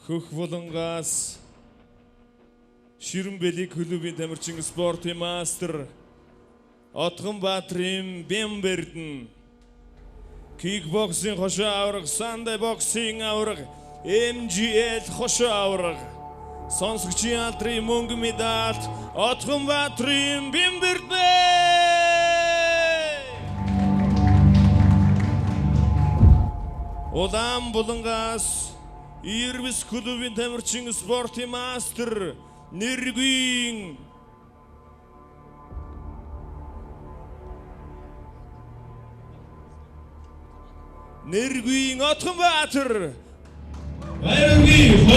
Хөх булангаас Ширэнбэли клубын тамирчин спортын мастер Отгонбаатрын Бямбердэн кикбоксing хошоо авраг, сандэ боксing авраг, MGL хошоо авраг сонсогчийн алдрын мөнгө медаль Отгонбаатрын Бямбердэн Улаан булангаас Ирбис клубын тамирчин спортын мастер Нэргийн Отгонбаатар Баяргийн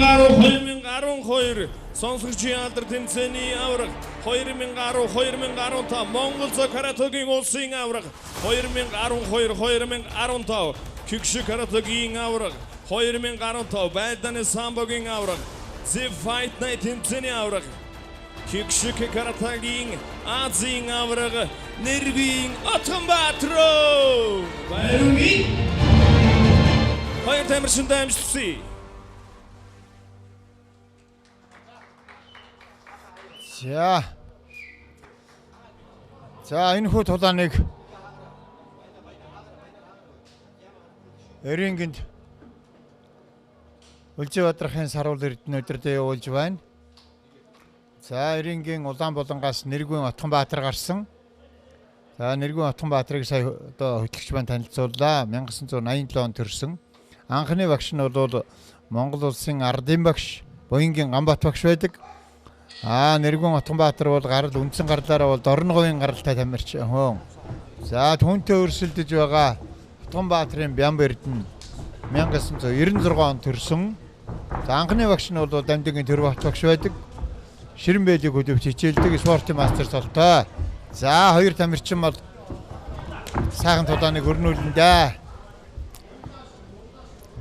2012 сонсогчийн алдар тэмцээний авраг 2010-2015 Монгол Цог каратегийн улсын авраг 2012-2015 Кикши каратегийн авраг 2015 Байлдааны самбогийн авраг The Fight Night тэмцээний авраг Кикши каратегийн Азийн авраг Нэргийн Отгонбаатар Баяргийн Хоёр тамирчинтай амжилтсий. За энэ хүү тулааныг Эрингинд Улжбаатарын саруул эрдэнэ өдөрдөө явуулж байна. За Эрингийн улаан булангаас Нэргийн Отгонбаатар гарсан. За Нэргийн Отгонбаатарыг сая одоо хөтлөгч маань танилцууллаа. 1987 онд төрсөн. Анхны багш нь бол Монгол улсын ардын багш, Буянгийн Гамбат багш байдаг. Нэргийн Отгонбаатар бол гарал үндсэн гарлаараа бол Дорноговын гаралтай тамирчин хүн. За түүнтэй өрсөлдөж байгаа Отгонбаатарын Бямбердэн 1996 онд төрсөн. За анхны багш нь бол Дамдгийн Төрбат багш байдаг. Ширэнбэли клубт хичээлдэг спортын мастер солтой. За хоёр тамирчин бол сайхан тулааныг өрнүүлнэ дээ.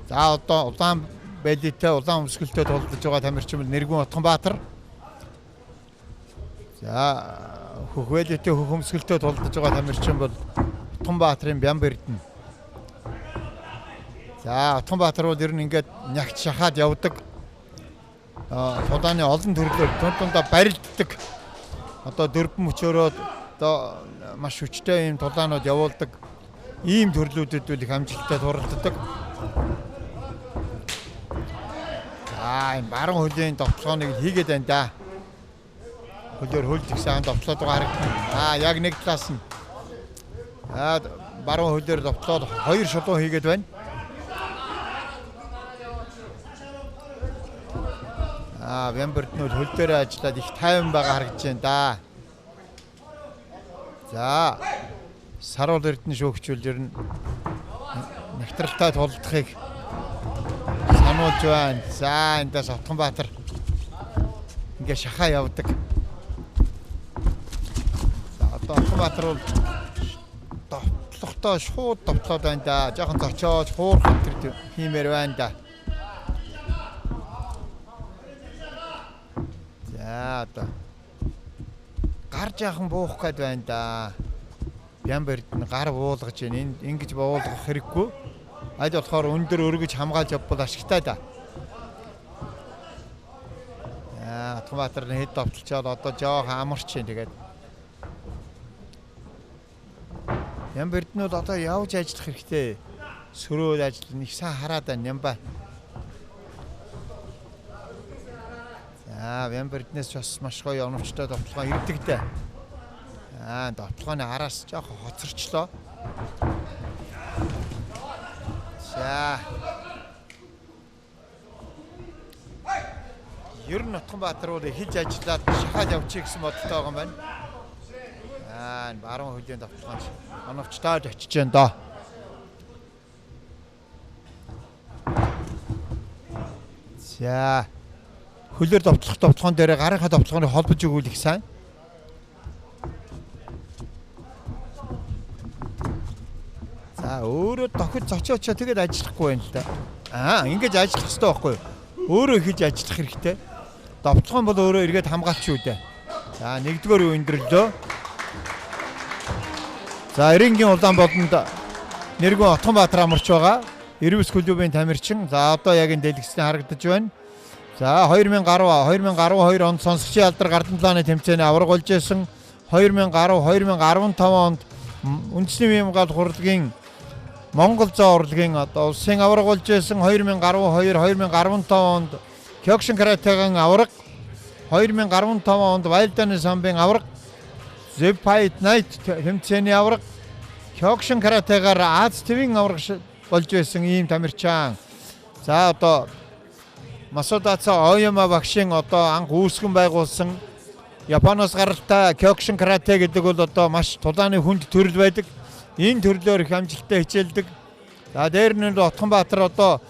За одоо улаан бэлитэй улаан өмсгөлтэй тулдаж байгаа тамирчин Нэргийн Отгонбаатар. За хөх бэлитэй хөх өмсгөлтэй тулдаж байгаа тамирчин бол Отгонбаатарын Бямбердэн. За Отгонбаатар бол ер нь ингээд нягт шахаад явдаг. Тулааны олон төрлөөр тундаа барилддаг. Одоо дөрвөн мөчөөрөө одоо маш хүчтэй ийм тулаанууд явуулдаг. Ийм төрлүүдэд үл их амжилттай туралддаг. Энэ баруун хөлийн довтлооны хийгээд байна да. Хөлөөр хөлж ихсэн довтлоод байгаа харагдана. Яг нэг талаас нь баруун хөлөөр довтлоод хоёр шулуун хийгээд байна. Бямбердэн хөл дээр ажиллаад их тайван байгаа харагдаж байна да. За саруул эрдэнэ шүүгчүүл ер нь нэгтралтай тулдахыг сануулж байна. За эндээс Отгонбаатар ингээ шахаа явдаг. За одоо Отгонбаатар бол довтлохтой шууд довтлоод байна да. Жохон зочоож хуурхад тэр хиймээр байна да. За одоо гар жаахан буух гээд байна да. Бямбердэн гар буулгаж байна. Ингэж буулгах хэрэггүй. Аль болохоор өндөр өргөж хамгаалж явбал ашигтай да. Отгонбаатар нь хэд довтлчоод одоо жоохон амарч байна тэгээд. Бямбердэн бол одоо явж ажиллах хэрэгтэй. Сөрөөл ажил нэг сайн хараад байна юм ба. Бямбердэнээс бас маш гоё оновчтой довтлогоо ирдэг дээ. Довтлогооны араас жоохон хоцорчлоо. За. Ер нь Отгонбаатар бол хийж ажиллаад шахаад явчих гэсэн бодолтой байгаа юм байна. Баруун хөлийн довтлогоонд оновчтой очиж байна доо. За. Хөлөөр довтлогоон дээр гарынхаа довтлогооныг холбож өгвөл их сайн. За өөрөө дохид зочоочоо тэгээд ажиллахгүй байна л да. Ингэж ажиллах хэрэгтэй байхгүй юу? Өөрөө хийж ажиллах хэрэгтэй. Довтлогоон бол өөрөө эргээд хамгаалч шүү дээ. За нэгдүгээр өндөрлөө. За Эрингийн улаан болонд Нэргийн Отгонбаатар амарч байгаа. Ирвэс клубын тамирчин. За одоо яг энэ дэлгэцтэй харагдаж байна. За 2012 онд сонсогчийн алдар Гардан талааны тэмцээний авраг болж байсан. 2015 онд үндэсний бие хамгаалалт хурлын Монгол зоо урлагийн одоо улсын авраг болж байсан. 2015 онд Кёкшин каратэгийн авраг, 2015 онд Вайлданы самбын авраг, The Fight Night тэмцээний авраг, Кёкшин каратэгаар Аз твийн авраг болж байсан ийм тамирчин. За одоо Масудацаа Ояма багшийн одоо анх үүсгэн байгуулсан Японоос гаралтай Кёкшин карате гэдэг бол одоо маш тулааны хүнд төрөл байдаг. Энэ төрлөөр их амжилттай хичээлдэг. За дээр нь Отгонбаатар одоо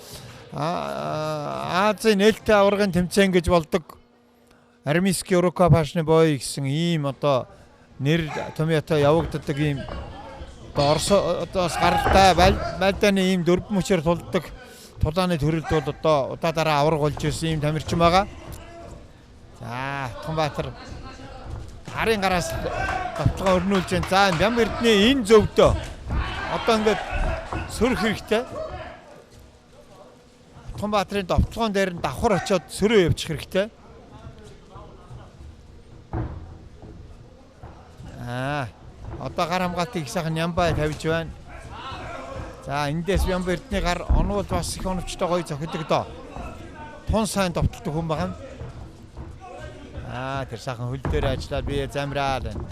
Азийн нээлттэй аваргын тэмцээн гэж болдог. Армейский рукопашный бой гэсэн ийм одоо нэр томьёотой явагддаг ийм Оросоос гаралтай Вайлданы ийм дөрвөн мөчөөр тулдаг тулааны төрөлд бол одоо удаадараа авраг болж ирсэн ийм тамирчин байгаа. За Отгонбаатар харын гараас давталгаа өрнүүлж байна. За Бям Эрдэнэ энэ зөвдөө одоо ингээд сөрөх хэрэгтэй. Отгонбаатарын давталгаан дээр нь давхар очиод сөрөө явчих хэрэгтэй. Одоо гар хамгаалтыг их сайхан Нямбай тавьж байна. За эндээс Бям Эрдэнэ гар онвол бас их оновчтой гоё зохидог доо. Тун сайн давталдаг хүн байгаа. Тэр сайхан хөл дээр ажиллаад би замраад байна.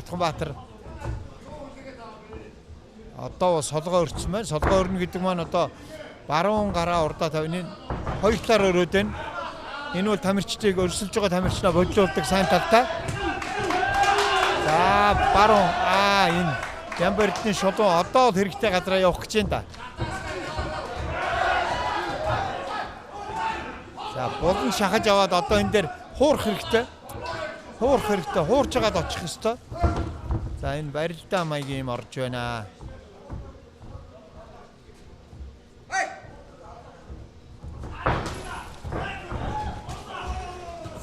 Отгонбаатар одоо солгоо өрцсөн байна. Солгоо өрнө гэдэг маань одоо баруун гараа урдаа тавины хоёр талаар өрөөд байна. Энэ бол тамирчдыг өрсөлж байгаа тамирчнаа бодлуулдаг сайн талтай. За баруун энэ Бям Эрдэнэ шулуун одоо л хэрэгтэй газараа явах гэж байна да. За болон шахаж аваад одоо энэ дээр хуурах хэрэгтэй. Хуурж агаад очих ёстой. За энэ барилдаа маягийн юм орж байна.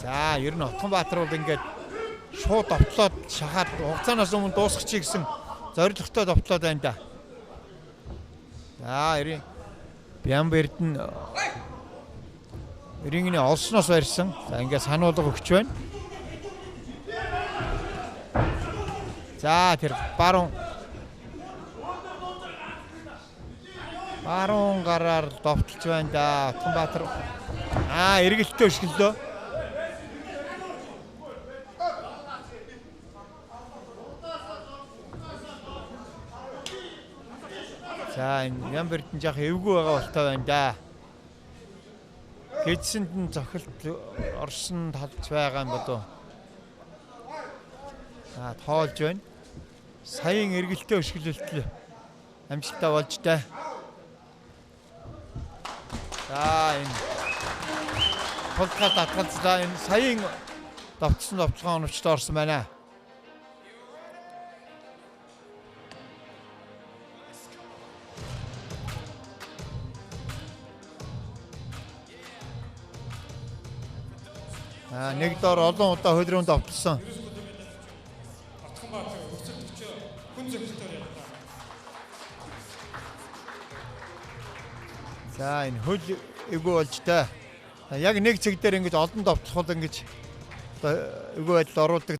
За ер нь Отгонбаатар бол ингээд шууд довтлоод шахаад хугацаанаас өмнө дуусгачих гэсэн зорилготой довтлоод байна да. За эрийн Бям Эрдэнэ рингний олсноос барьсан. За ингээд сануулга өгч байна. За тэр баруун гараар довтолж байна да. Отгонбаатар эргэлттэй өшгөлөө. За энэ Бям Эрдэнэ жах эвгүй байгаа болтой байна да. Гэжсэнд нь зохилт орсон талж байгаа юм болов. Тоолж байна. Саяын эргэлттэй өшгөлөлт амжилттай болж таа. За энэ толгой татгалзлаа энэ саяын давталгаа оновчтой орсон байна. Нэг дор олон удаа хөлрөөнд давталсан. За энэ хөл эвгүй болж та. Яг нэг цэг дээр ингэж олон давтлахул ингэж эвгүй байдал оруулдаг.